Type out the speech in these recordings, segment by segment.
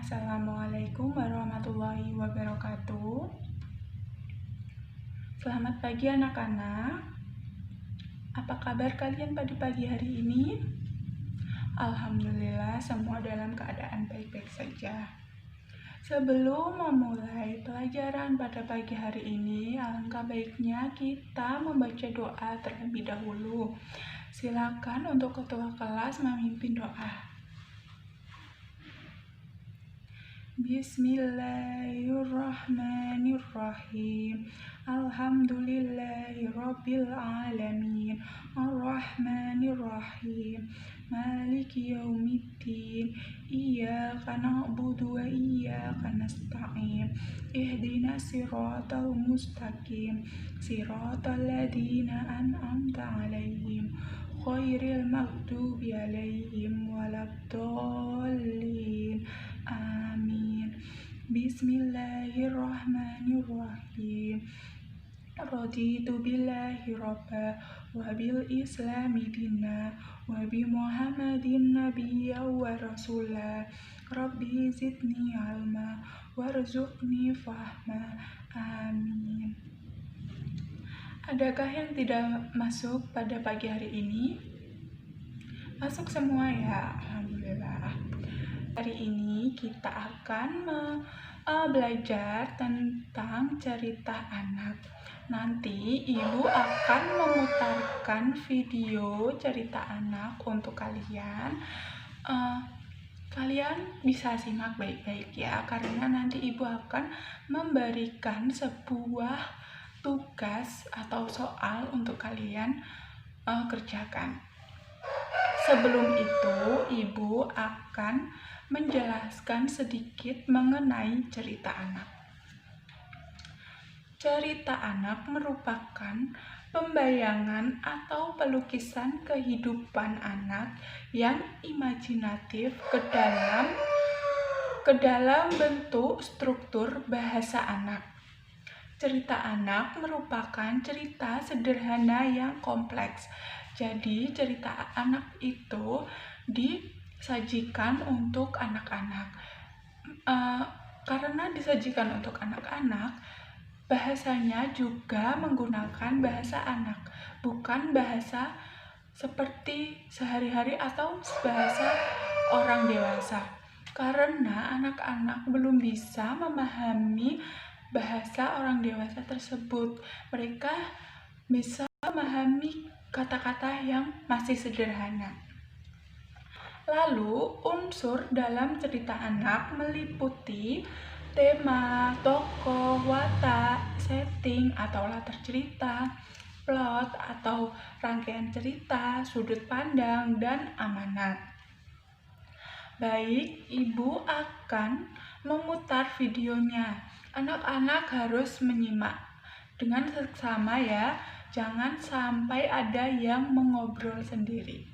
Assalamualaikum warahmatullahi wabarakatuh. Selamat pagi anak-anak. Apa kabar kalian pada pagi hari ini? Alhamdulillah semua dalam keadaan baik-baik saja. Sebelum memulai pelajaran pada pagi hari ini, alangkah baiknya kita membaca doa terlebih dahulu. Silakan untuk ketua kelas memimpin doa. Bismillahirrahmanirrahim. Alhamdulillahirabbil alamin. Arrahmanirrahim. Maliki yaumiddin. Iyyaka na'budu wa iyyaka nasta'in. Ihdinas siratal mustaqim. Siratal ladzina an'amta 'alaihim ghairil maghdubi 'alaihim waladdallin. Amin. Bismillahirrahmanirrahim. Raditu billahi robba wa bil islami dinna wa bi muhammadin nabiyya wa rasula. Rabbi zidni ilma warzuqni fahma. Amin. Adakah yang tidak masuk pada pagi hari ini? Masuk semua ya, alhamdulillah. Hari ini kita akan belajar tentang cerita anak. Nanti ibu akan memutarkan video cerita anak untuk kalian. Kalian bisa simak baik-baik ya, karena nanti ibu akan memberikan sebuah tugas atau soal untuk kalian kerjakan. Sebelum itu, ibu akan menjelaskan sedikit mengenai cerita anak. Cerita anak merupakan pembayangan atau pelukisan kehidupan anak yang imajinatif ke dalam bentuk struktur bahasa anak. Cerita anak merupakan cerita sederhana yang kompleks. Jadi, cerita anak itu disajikan untuk anak-anak. Karena disajikan untuk anak-anak, bahasanya juga menggunakan bahasa anak, bukan bahasa seperti sehari-hari atau bahasa orang dewasa. Karena anak-anak belum bisa memahami bahasa orang dewasa tersebut. Mereka bisa memahami kata-kata yang masih sederhana. Lalu, unsur dalam cerita anak meliputi tema, tokoh, watak, setting atau latar cerita, plot atau rangkaian cerita, sudut pandang, dan amanat. Baik, ibu akan memutar videonya. Anak-anak harus menyimak dengan seksama ya. Jangan sampai ada yang mengobrol sendiri.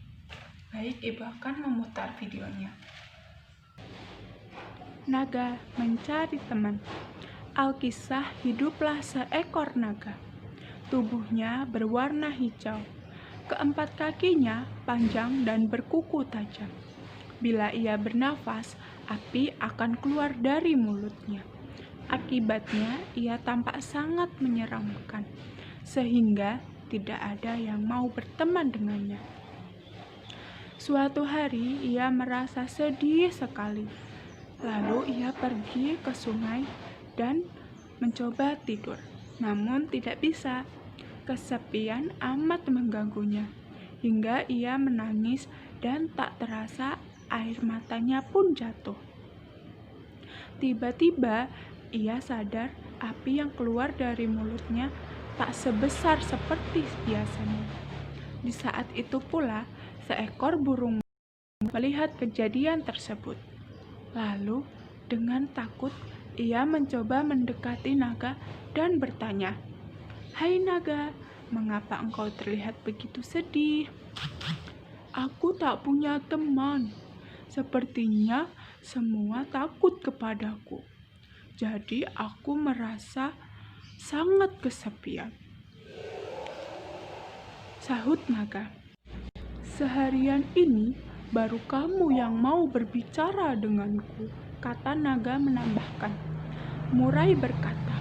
Baik, ibu akan memutar videonya. Naga mencari teman. Alkisah hiduplah seekor naga. Tubuhnya berwarna hijau. Keempat kakinya panjang dan berkuku tajam. Bila ia bernafas, api akan keluar dari mulutnya. Akibatnya, ia tampak sangat menyeramkan, sehingga tidak ada yang mau berteman dengannya. Suatu hari, ia merasa sedih sekali. Lalu ia pergi ke sungai dan mencoba tidur. Namun tidak bisa. Kesepian amat mengganggunya, hingga ia menangis dan tak terasa air matanya pun jatuh. Tiba-tiba, ia sadar api yang keluar dari mulutnya tak sebesar seperti biasanya. Di saat itu pula, seekor burung melihat kejadian tersebut. Lalu, dengan takut, ia mencoba mendekati naga dan bertanya, "Hai naga, mengapa engkau terlihat begitu sedih?" "Aku tak punya teman. Sepertinya semua takut kepadaku. Jadi aku merasa sangat kesepian," sahut naga. "Seharian ini baru kamu yang mau berbicara denganku. kata naga menambahkan. Murai berkata,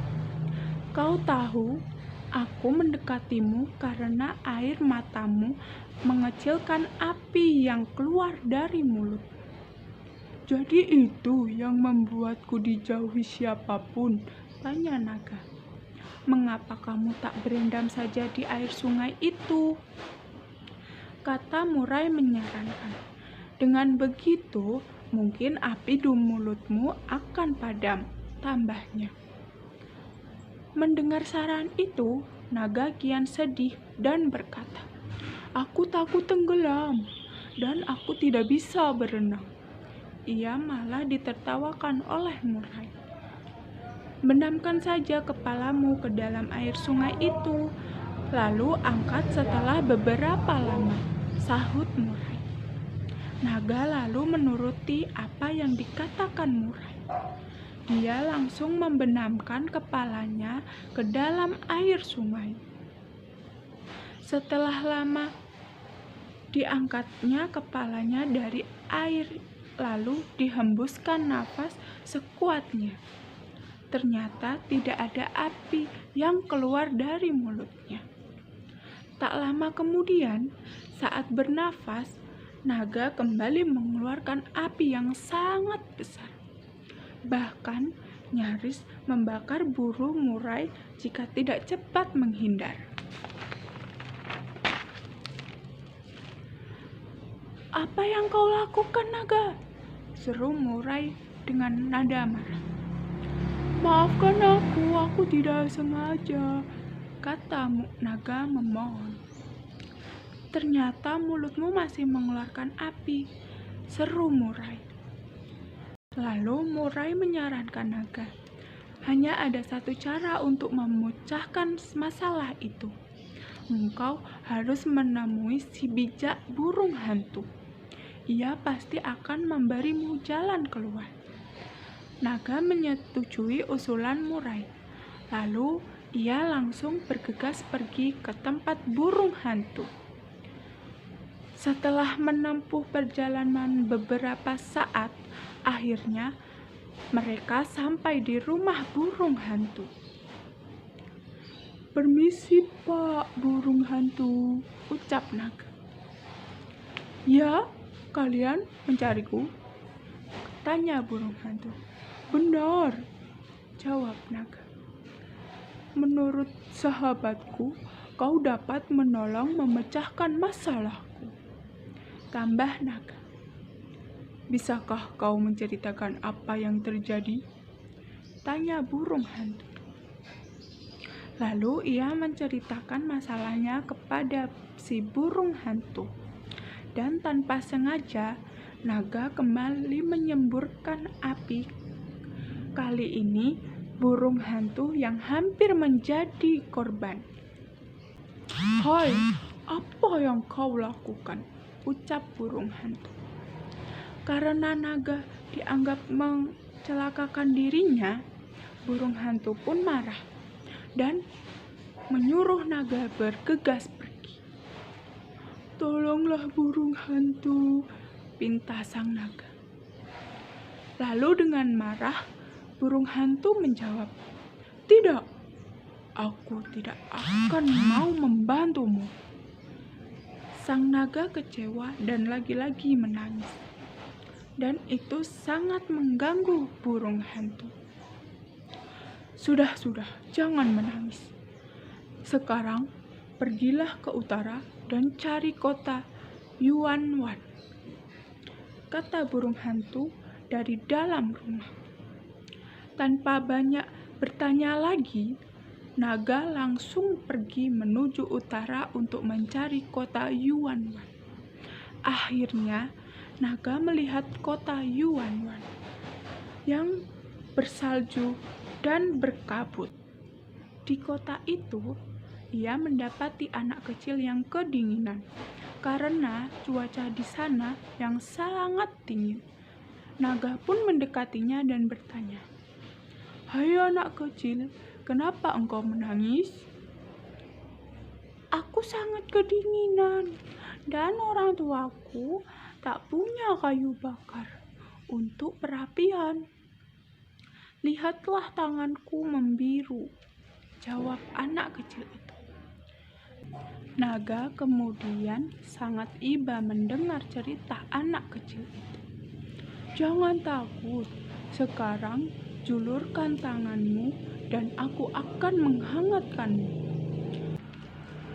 "Kau tahu, aku mendekatimu karena air matamu mengecilkan api yang keluar dari mulut." "Jadi itu yang membuatku dijauhi siapapun?" tanya naga. "Mengapa kamu tak berendam saja di air sungai itu?" kata murai menyarankan. "Dengan begitu, mungkin api di mulutmu akan padam," tambahnya. Mendengar saran itu, naga kian sedih dan berkata, "Aku takut tenggelam, dan aku tidak bisa berenang." Ia malah ditertawakan oleh murai. "Benamkan saja kepalamu ke dalam air sungai itu, lalu angkat setelah beberapa lama," sahut murai. Naga lalu menuruti apa yang dikatakan murai. Dia langsung membenamkan kepalanya ke dalam air sungai. Setelah lama, diangkatnya kepalanya dari air, lalu dihembuskan nafas sekuatnya. Ternyata tidak ada api yang keluar dari mulutnya. Tak lama kemudian, saat bernafas, naga kembali mengeluarkan api yang sangat besar. Bahkan nyaris membakar burung murai jika tidak cepat menghindar. "Apa yang kau lakukan, naga?" seru murai dengan nada marah. "Maafkan aku tidak sengaja," kata naga memohon. "Ternyata mulutmu masih mengeluarkan api," seru murai. Lalu murai menyarankan naga, "Hanya ada satu cara untuk memecahkan masalah itu. Engkau harus menemui si bijak burung hantu. Ia pasti akan memberimu jalan keluar." Naga menyetujui usulan murai. Lalu ia langsung bergegas pergi ke tempat burung hantu. Setelah menempuh perjalanan beberapa saat, akhirnya mereka sampai di rumah burung hantu. "Permisi, Pak burung hantu," ucap naga. "Ya, kalian mencariku?" tanya burung hantu. "Benar," jawab naga. "Menurut sahabatku, kau dapat menolong memecahkan masalahku," tambah naga. "Bisakah kau menceritakan apa yang terjadi?" tanya burung hantu. Lalu ia menceritakan masalahnya kepada si burung hantu. Dan tanpa sengaja, naga kembali menyemburkan api. Kali ini, burung hantu yang hampir menjadi korban. "Hai, apa yang kau lakukan?" ucap burung hantu. Karena naga dianggap mencelakakan dirinya, burung hantu pun marah dan menyuruh naga bergegas pergi. "Tolonglah burung hantu," pinta sang naga. Lalu dengan marah, burung hantu menjawab, "Tidak, aku tidak akan mau membantumu." Sang naga kecewa dan lagi-lagi menangis. Dan itu sangat mengganggu burung hantu. Sudah, jangan menangis. Sekarang pergilah ke utara dan cari kota Yuanwan," kata burung hantu dari dalam rumah. Tanpa banyak bertanya lagi, naga langsung pergi menuju utara untuk mencari kota Yuanwan. Akhirnya, naga melihat kota Yuanwan yang bersalju dan berkabut. Di kota itu, ia mendapati anak kecil yang kedinginan karena cuaca di sana yang sangat dingin. Naga pun mendekatinya dan bertanya, "Hai anak kecil, kenapa engkau menangis?" "Aku sangat kedinginan dan orang tuaku tak punya kayu bakar," untuk perapian. Lihatlah tanganku membiru, jawab anak kecil itu. Naga kemudian sangat iba mendengar cerita anak kecil itu. Jangan takut, sekarang julurkan tanganmu dan aku akan menghangatkanmu.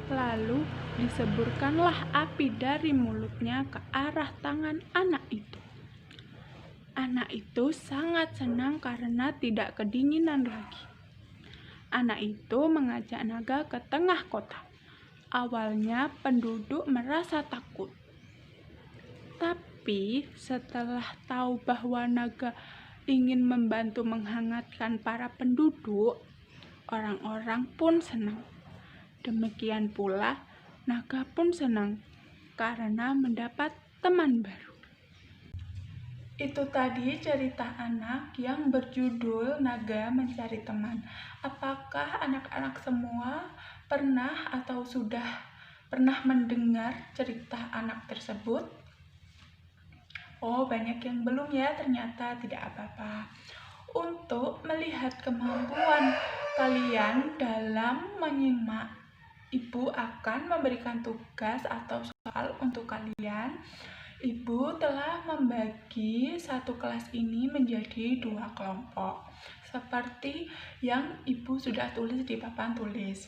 Lalu diseburkanlah api dari mulutnya ke arah tangan anak itu. Anak itu sangat senang karena tidak kedinginan lagi. Anak itu mengajak naga ke tengah kota. Awalnya penduduk merasa takut. Tapi setelah tahu bahwa naga ingin membantu menghangatkan para penduduk, orang-orang pun senang. Demikian pula naga pun senang karena mendapat teman baru. Itu tadi cerita anak yang berjudul Naga Mencari Teman. Apakah anak-anak semua pernah atau sudah pernah mendengar cerita anak tersebut? Oh, banyak yang belum ya, ternyata tidak apa-apa. Untuk melihat kemampuan kalian dalam menyimak, Ibu akan memberikan tugas atau soal untuk kalian. Ibu telah membagi satu kelas ini menjadi 2 kelompok, seperti yang Ibu sudah tulis di papan tulis.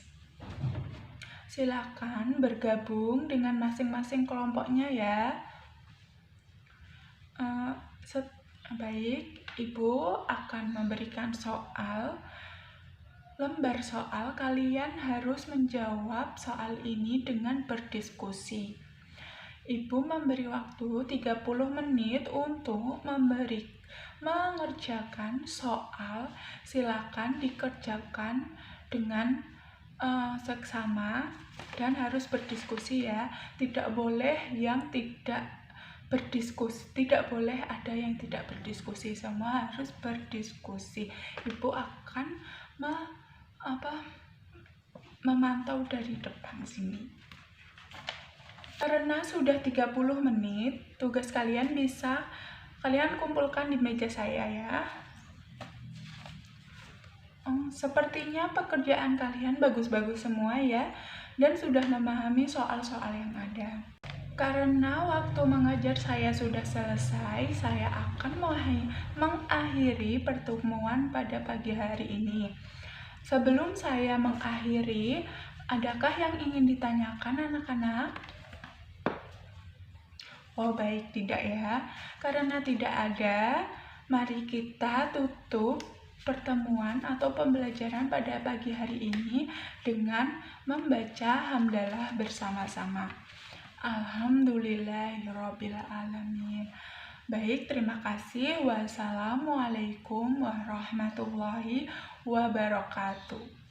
Silakan bergabung dengan masing-masing kelompoknya ya. Baik, Ibu akan memberikan soal. Lembar soal, kalian harus menjawab soal ini dengan berdiskusi. Ibu memberi waktu 30 menit untuk mengerjakan soal. Silakan dikerjakan dengan seksama dan harus berdiskusi ya. Tidak boleh yang tidak berdiskusi, tidak boleh ada yang tidak berdiskusi, semua harus berdiskusi. Ibu akan memantau dari depan sini. Karena sudah 30 menit, tugas kalian bisa kalian kumpulkan di meja saya ya. Sepertinya pekerjaan kalian bagus-bagus semua ya, dan sudah memahami soal-soal yang ada. Karena waktu mengajar saya sudah selesai, saya akan mengakhiri pertemuan pada pagi hari ini. Sebelum saya mengakhiri, adakah yang ingin ditanyakan anak-anak? Oh baik, tidak ya. Karena tidak ada, mari kita tutup pertemuan atau pembelajaran pada pagi hari ini dengan membaca hamdalah bersama-sama. Alhamdulillahirabbil alamin. Baik, terima kasih. Wassalamualaikum warahmatullahi wabarakatuh.